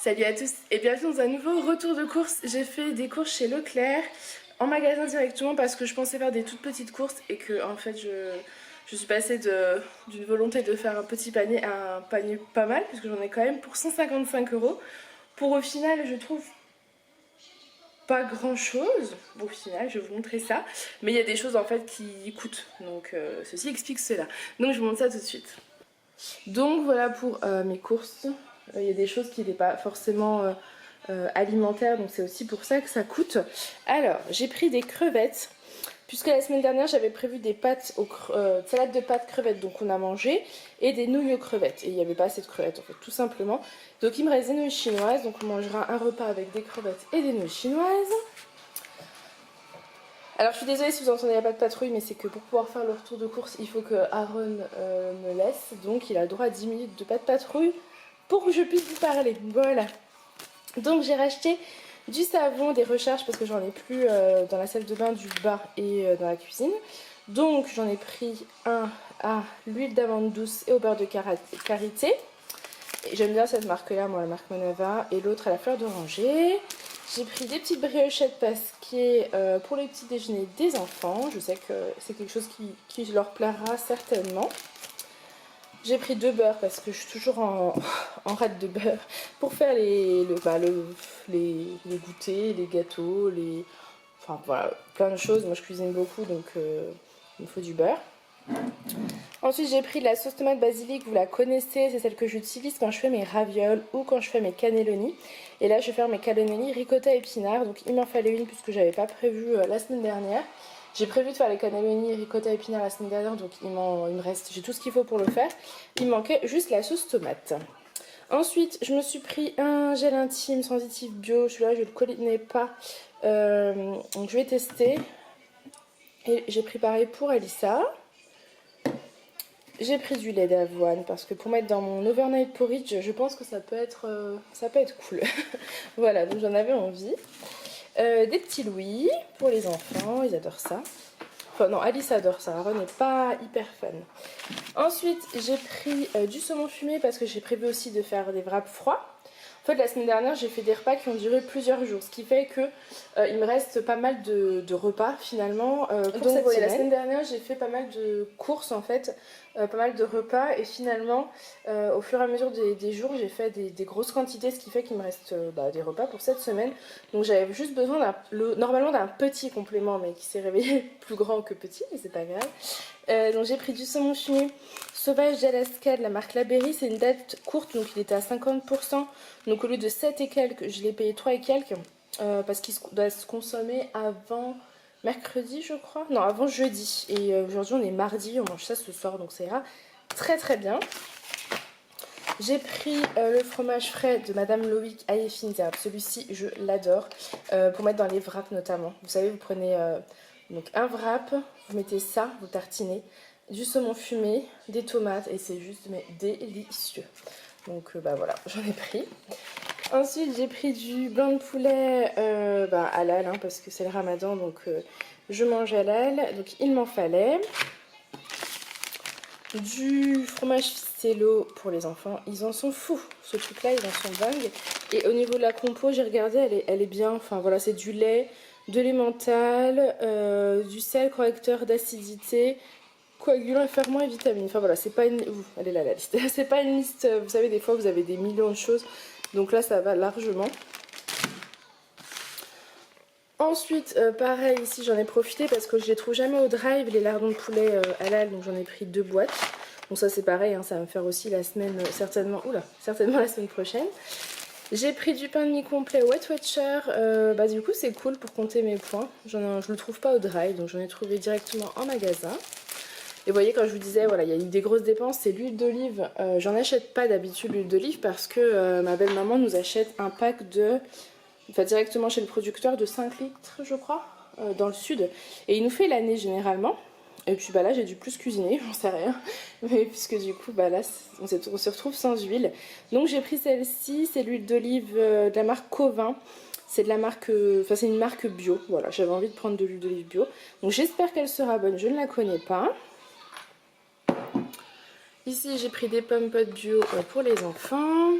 Salut à tous et bienvenue dans un nouveau retour de course. J'ai fait des courses chez Leclerc en magasin directement parce que je pensais faire des toutes petites courses et que en fait je suis passée d'une volonté de faire un petit panier à un panier pas mal puisque j'en ai quand même pour 155 € pour au final je trouve pas grand chose. Bon, au final je vais vous montrer ça, mais il y a des choses en fait qui coûtent, donc ceci explique cela. Donc je vous montre ça tout de suite. Donc voilà pour mes courses. Il y a des choses qui n'étaient pas forcément alimentaires, donc c'est aussi pour ça que ça coûte. Alors j'ai pris des crevettes, puisque la semaine dernière j'avais prévu des pâtes salade de pâtes crevettes, donc on a mangé, et des nouilles aux crevettes. Et il n'y avait pas assez de crevettes en fait, tout simplement. Donc il me reste des nouilles chinoises, donc on mangera un repas avec des crevettes et des nouilles chinoises. Alors je suis désolée si vous entendez la patte patrouille, mais c'est que pour pouvoir faire le retour de course, il faut que Aaron me laisse. Donc il a le droit à 10 minutes de patte patrouille pour que je puisse vous parler. Voilà. Donc j'ai racheté du savon, des recharges parce que j'en ai plus dans la salle de bain, du bas et dans la cuisine. Donc j'en ai pris un à l'huile d'amande douce et au beurre de karité. J'aime bien cette marque là, moi, la marque Monava, et l'autre à la fleur d'oranger. J'ai pris des petites briochettes pasquées pour les petits déjeuners des enfants. Je sais que c'est quelque chose qui leur plaira certainement. J'ai pris 2 beurres parce que je suis toujours en rate de beurre pour faire les goûters, les gâteaux, enfin voilà, plein de choses. Moi je cuisine beaucoup donc il me faut du beurre. Ensuite j'ai pris la sauce tomate basilic, vous la connaissez, c'est celle que j'utilise quand je fais mes ravioles ou quand je fais mes cannelloni. Et là je vais faire mes cannelloni ricotta épinards, donc il m'en fallait une puisque j'avais pas prévu la semaine dernière. J'ai prévu de faire les cannelloni ricotta épinards la semaine dernière, donc il me reste, j'ai tout ce qu'il faut pour le faire. Il manquait juste la sauce tomate. Ensuite je me suis pris un gel intime sensitif bio, celui-là je ne le connais pas, donc je vais tester. Et j'ai pris pareil pour Alissa. J'ai pris du lait d'avoine parce que pour mettre dans mon overnight porridge, je pense que ça peut être cool. Voilà, donc j'en avais envie. Des petits louis pour les enfants, ils adorent ça. Enfin non, Alice adore ça, Aaron n'est pas hyper fan. Ensuite, j'ai pris du saumon fumé parce que j'ai prévu aussi de faire des wraps froids. En fait, la semaine dernière, j'ai fait des repas qui ont duré plusieurs jours, ce qui fait que il me reste pas mal de repas finalement pour cette semaine. La semaine dernière, j'ai fait pas mal de courses en fait, pas mal de repas, et finalement, au fur et à mesure des jours, j'ai fait des grosses quantités, ce qui fait qu'il me reste des repas pour cette semaine. Donc j'avais juste besoin normalement d'un petit complément, mais qui s'est révélé plus grand que petit, mais c'est pas grave. Donc j'ai pris du saumon fumé sauvage d'Alaska de la marque La Berry, c'est une date courte, donc il était à 50%. Donc au lieu de 7 et quelques, je l'ai payé 3 et quelques, parce qu'il doit se consommer avant mercredi je crois, non avant jeudi. Et aujourd'hui on est mardi, on mange ça ce soir, donc ça ira très très bien. J'ai pris le fromage frais de Madame Loïc à Finzerbe, celui-ci je l'adore, pour mettre dans les wraps notamment. Vous savez, vous prenez donc un wrap, vous mettez ça, vous tartinez, du saumon fumé, des tomates, et c'est juste mais délicieux. Donc voilà, j'en ai pris. Ensuite j'ai pris du blanc de poulet halal, hein, parce que c'est le ramadan, donc je mange halal, donc il m'en fallait. Du fromage ficello pour les enfants, ils en sont fous, ce truc là, ils en sont dingues. Et au niveau de la compo, j'ai regardé, elle est bien, enfin voilà, c'est du lait, de l'emmental, du sel correcteur d'acidité, coagulant et ferment et vitamines. Enfin voilà, c'est pas une... elle est là la liste. C'est pas une liste, vous savez, des fois vous avez des millions de choses, donc là ça va largement. Ensuite, pareil, ici j'en ai profité parce que je les trouve jamais au drive, les lardons de poulet halal, donc j'en ai pris 2 boîtes. Donc ça c'est pareil, hein, ça va me faire aussi la semaine, certainement la semaine prochaine. J'ai pris du pain de mie complet Weight Watcher, du coup c'est cool pour compter mes points. Je le trouve pas au drive, donc j'en ai trouvé directement en magasin. Et vous voyez, quand je vous disais, voilà, il y a eu des grosses dépenses, c'est l'huile d'olive. J'en achète pas d'habitude l'huile d'olive parce que ma belle-maman nous achète un pack de... Enfin, directement chez le producteur de 5 litres, je crois, dans le sud. Et il nous fait l'année généralement. Et puis là, j'ai dû plus cuisiner, j'en sais rien. Mais puisque du coup, là, on se retrouve sans huile. Donc j'ai pris celle-ci, c'est l'huile d'olive de la marque Covin. C'est de la marque, c'est une marque bio. Voilà, j'avais envie de prendre de l'huile d'olive bio. Donc j'espère qu'elle sera bonne, je ne la connais pas. Ici, j'ai pris des pommes potes bio pour les enfants.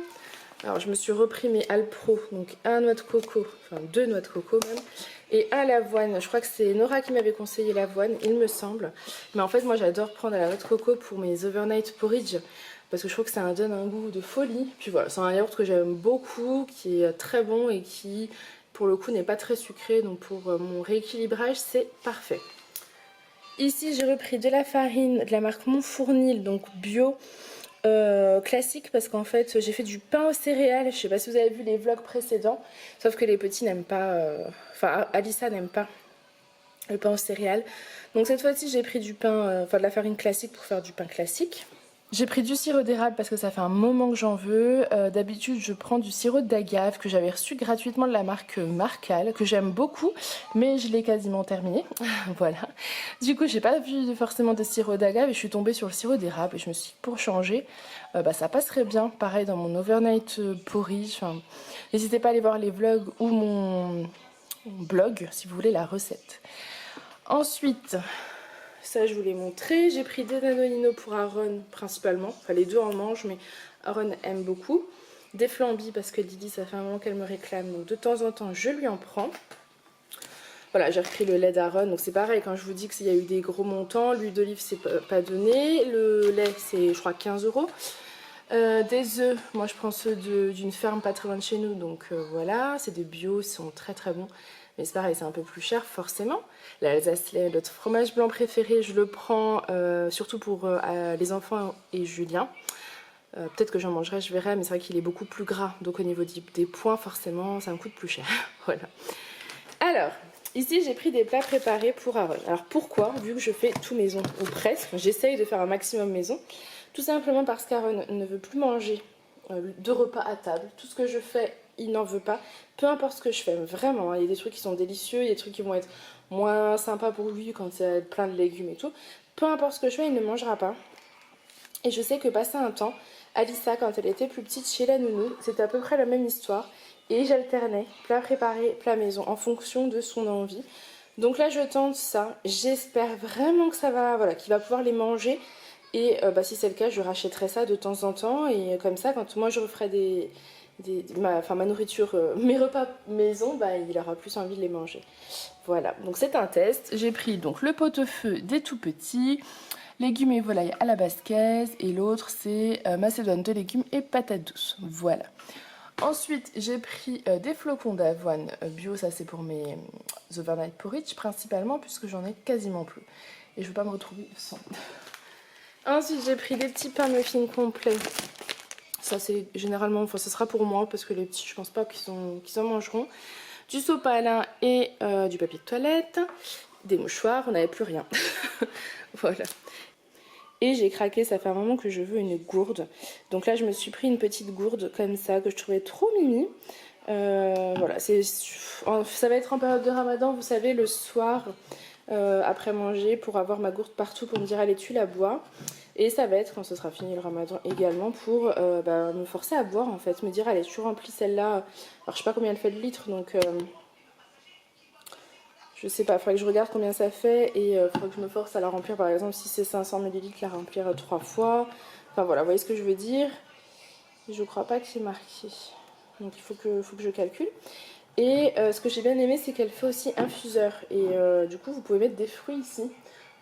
Alors je me suis repris mes Alpro, donc un noix de coco, enfin 2 noix de coco même, et un l'avoine. Je crois que c'est Nora qui m'avait conseillé l'avoine, il me semble. Mais en fait moi j'adore prendre la noix de coco pour mes overnight porridge, parce que je trouve que ça donne un goût de folie. Puis voilà, c'est un yaourt que j'aime beaucoup, qui est très bon et qui pour le coup n'est pas très sucré, donc pour mon rééquilibrage c'est parfait. Ici j'ai repris de la farine de la marque Montfournil, donc bio. Classique, parce qu'en fait j'ai fait du pain aux céréales. Je sais pas si vous avez vu les vlogs précédents, sauf que les petits n'aiment pas, enfin Alissa n'aime pas le pain aux céréales, donc cette fois-ci j'ai pris du pain, enfin de la farine classique pour faire du pain classique. J'ai pris du sirop d'érable parce que ça fait un moment que j'en veux. D'habitude je prends du sirop d'agave que j'avais reçu gratuitement de la marque Marcal, que j'aime beaucoup, mais je l'ai quasiment terminé. Voilà. Du coup j'ai pas vu forcément de sirop d'agave et je suis tombée sur le sirop d'érable et je me suis dit pour changer, ça passerait bien. Pareil dans mon overnight porridge. Enfin, n'hésitez pas à aller voir les vlogs ou mon blog si vous voulez la recette. Ensuite... ça je vous l'ai montré, j'ai pris des Danonino pour Aaron principalement, enfin les deux en mangent mais Aaron aime beaucoup. Des flambis parce que Lily ça fait un moment qu'elle me réclame, donc de temps en temps je lui en prends. Voilà, j'ai repris le lait d'Aaron, donc c'est pareil quand je vous dis qu'il y a eu des gros montants, l'huile d'olive c'est pas donné, le lait c'est je crois 15 €. Des œufs, moi je prends ceux d'une ferme pas très loin de chez nous, donc voilà, c'est des bio, ils sont très très bons. Mais c'est pareil, c'est un peu plus cher forcément. L'Alsace-lait, notre fromage blanc préféré, je le prends surtout pour les enfants et Julien. Peut-être que j'en mangerai, je verrai, mais c'est vrai qu'il est beaucoup plus gras. Donc au niveau des points, forcément, ça me coûte plus cher. Voilà. Alors, ici j'ai pris des plats préparés pour Aaron. Alors pourquoi? Vu que je fais tout maison, ou presque, j'essaye de faire un maximum maison. Tout simplement parce qu'Aaron ne veut plus manger de repas à table. Tout ce que je fais, il n'en veut pas. Peu importe ce que je fais, vraiment. Il y a des trucs qui sont délicieux, il y a des trucs qui vont être moins sympas pour lui quand il y a plein de légumes et tout. Peu importe ce que je fais, il ne mangera pas. Et je sais que passé un temps, Alissa, quand elle était plus petite chez la nounou, c'était à peu près la même histoire. Et j'alternais plat préparé, plat maison en fonction de son envie. Donc là, je tente ça. J'espère vraiment que ça va, voilà, qu'il va pouvoir les manger. Et si c'est le cas, je rachèterai ça de temps en temps. Et comme ça, quand moi je referai ma nourriture, mes repas maison, il aura plus envie de les manger. Voilà, donc c'est un test. J'ai pris donc le pot-au-feu des tout petits, légumes et volailles à la basquaise. Et l'autre, c'est macédoine de légumes et patates douces. Voilà. Ensuite, j'ai pris des flocons d'avoine bio. Ça, c'est pour mes overnight porridge principalement, puisque j'en ai quasiment plus. Et je ne veux pas me retrouver sans... Ensuite, j'ai pris des petits pains muffins complets. Ça, c'est généralement, enfin, ça sera pour moi parce que les petits, je pense pas qu'ils en mangeront. Du sopalin et du papier de toilette. Des mouchoirs, on n'avait plus rien. Voilà. Et j'ai craqué, ça fait un moment que je veux une gourde. Donc là, je me suis pris une petite gourde comme ça que je trouvais trop mimi. Voilà, ça va être en période de Ramadan, vous savez, le soir. Après manger pour avoir ma gourde partout pour me dire allez tu la bois, et ça va être quand ce sera fini le ramadan également pour me forcer à boire en fait, me dire allez tu remplis celle-là, alors je sais pas combien elle fait de litres donc je sais pas, il faudrait que je regarde combien ça fait et il faudrait que je me force à la remplir, par exemple si c'est 500 ml la remplir 3 fois, enfin voilà, vous voyez ce que je veux dire. Je crois pas que c'est marqué, donc il faut que je calcule. Et ce que j'ai bien aimé, c'est qu'elle fait aussi infuseur. Et du coup, vous pouvez mettre des fruits ici.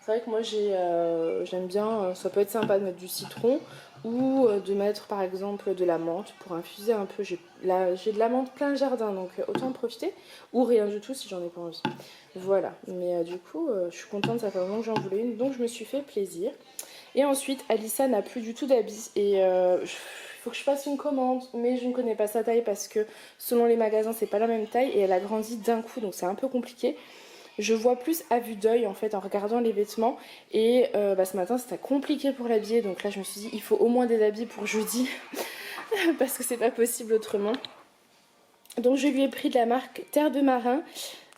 C'est vrai que moi, j'aime bien, ça peut être sympa de mettre du citron ou de mettre par exemple de la menthe pour infuser un peu. J'ai de la menthe plein le jardin, donc autant en profiter. Ou rien du tout si j'en ai pas envie. Voilà, mais du coup, je suis contente, ça fait vraiment que j'en voulais une. Donc je me suis fait plaisir. Et ensuite, Alissa n'a plus du tout d'habits. Et faut que je fasse une commande, mais je ne connais pas sa taille parce que selon les magasins c'est pas la même taille et elle a grandi d'un coup, donc c'est un peu compliqué. Je vois plus à vue d'œil en fait en regardant les vêtements et ce matin c'était compliqué pour l'habiller, donc là je me suis dit il faut au moins des habits pour jeudi parce que c'est pas possible autrement. Donc je lui ai pris de la marque Terre de Marin.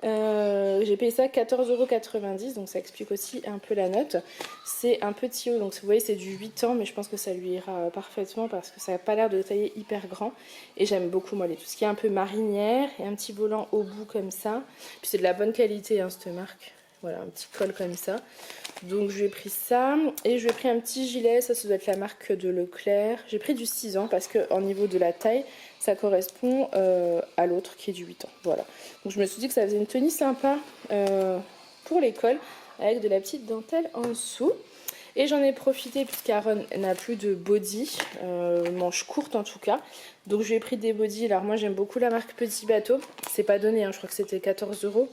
J'ai payé ça 14,90 €, donc ça explique aussi un peu la note. C'est un petit haut, donc vous voyez c'est du 8 ans, mais je pense que ça lui ira parfaitement parce que ça n'a pas l'air de tailler hyper grand. Et j'aime beaucoup moi tout ce qui est un peu marinière et un petit volant au bout comme ça. Puis c'est de la bonne qualité hein, cette marque. Voilà, un petit col comme ça. Donc je lui ai pris ça et je lui ai pris un petit gilet, ça doit être la marque de Leclerc. J'ai pris du 6 ans parce qu'au niveau de la taille, ça correspond à l'autre qui est du 8 ans. Voilà. Donc je me suis dit que ça faisait une tenue sympa pour l'école avec de la petite dentelle en dessous. Et j'en ai profité puisqu'Aaron n'a plus de body, manche courte en tout cas. Donc je lui ai pris des bodys. Alors moi j'aime beaucoup la marque Petit Bateau. C'est pas donné, hein, je crois que c'était 14 €.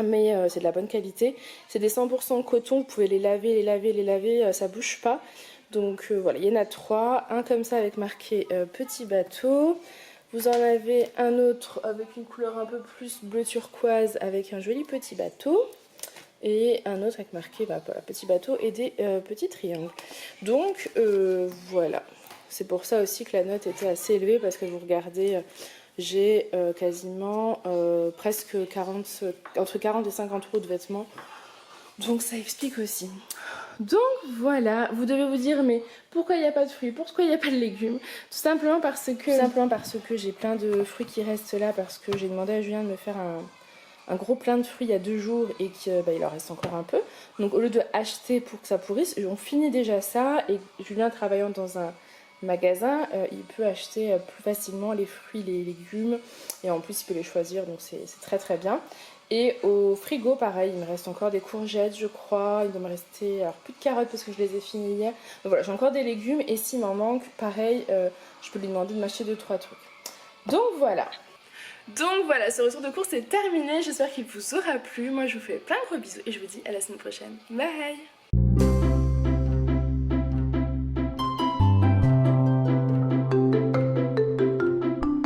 Mais c'est de la bonne qualité. C'est des 100% coton, vous pouvez les laver, ça bouge pas. Donc voilà, il y en a 3. Un comme ça avec marqué Petit Bateau. Vous en avez un autre avec une couleur un peu plus bleu turquoise avec un joli petit bateau. Et un autre avec marqué voilà, Petit Bateau et des petits triangles. Donc voilà, c'est pour ça aussi que la note était assez élevée parce que vous regardez, j'ai quasiment presque 40, entre 40 et 50 € de vêtements. Donc ça explique aussi. Donc voilà, vous devez vous dire mais pourquoi il n'y a pas de fruits, pourquoi il n'y a pas de légumes? Tout simplement parce que j'ai plein de fruits qui restent là parce que j'ai demandé à Julien de me faire un gros plein de fruits il y a 2 jours et qu'il en reste encore un peu. Donc au lieu de acheter pour que ça pourrisse, on finit déjà ça et Julien travaillant dans un magasin, il peut acheter plus facilement les fruits, les légumes et en plus il peut les choisir donc c'est très très bien. Et au frigo pareil, il me reste encore des courgettes je crois, il doit me rester alors plus de carottes parce que je les ai finies hier. Donc voilà, j'ai encore des légumes et s'il m'en manque, pareil, je peux lui demander de m'acheter 2-3 trucs. Donc voilà. Donc voilà, ce retour de course est terminé, j'espère qu'il vous aura plu. Moi je vous fais plein de gros bisous et je vous dis à la semaine prochaine. Bye!